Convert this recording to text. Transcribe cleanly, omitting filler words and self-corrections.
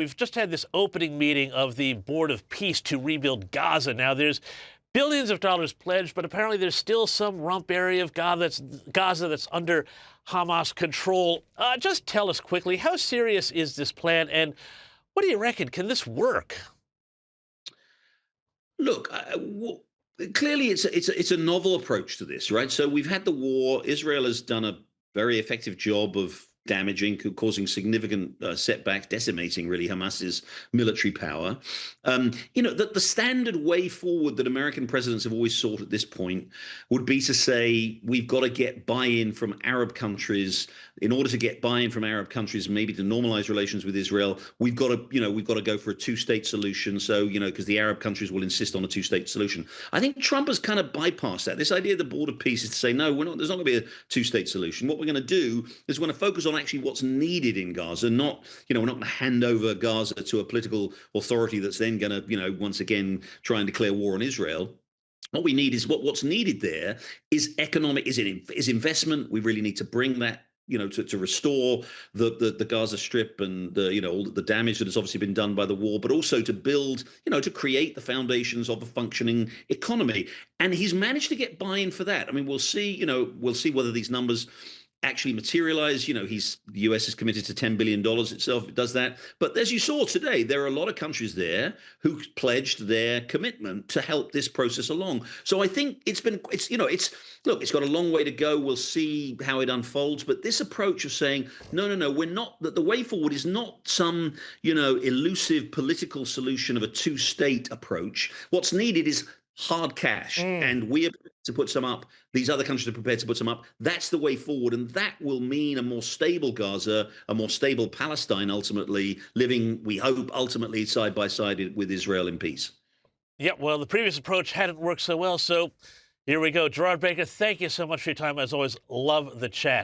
We've just had this opening meeting of the Board of Peace to rebuild Gaza. Now, there's billions of dollars pledged, but apparently there's still some rump area of Gaza that's under Hamas control. Just tell us quickly, how serious is this plan, and what do you reckon? Can this work? Look, clearly it's a novel approach to this, right? So we've had the war. Israel has done a very effective job of damaging, causing significant setbacks, decimating really Hamas's military power. The standard way forward that American presidents have always sought at this point would be to say we've got to get buy-in from Arab countries. In order to get buy-in from Arab countries, maybe to normalize relations with Israel, we've got to go for a two-state solution. So, because the Arab countries will insist on a two-state solution. I think Trump has kind of bypassed that. This idea of the Board of Peace is to say, no, there's not going to be a two-state solution. What we're going to do is we're going to focus on actually what's needed in Gaza, not, we're not going to hand over Gaza to a political authority that's then going to, once again, try and declare war on Israel. What we need is what's needed there is is investment. We really need to bring that to restore the Gaza Strip and all the damage that has obviously been done by the war, but also to build, to create the foundations of a functioning economy. And he's managed to get buy-in for that. I mean, we'll see whether these numbers actually materialize. The US is committed to $10 billion itself. It does that. But as you saw today, there are a lot of countries there who pledged their commitment to help this process along. So I think it's got a long way to go. We'll see how it unfolds. But this approach of saying, no, we're not, that the way forward is not some, elusive political solution of a two-state approach. What's needed is hard cash, and we are to put some up. These other countries are prepared to put some up. That's the way forward, and that will mean a more stable Gaza, a more stable Palestine, ultimately living, we hope, ultimately side by side with Israel in peace. Yeah, well, the previous approach hadn't worked so well, so here we go. Gerard Baker, thank you so much for your time. As always, love the chat.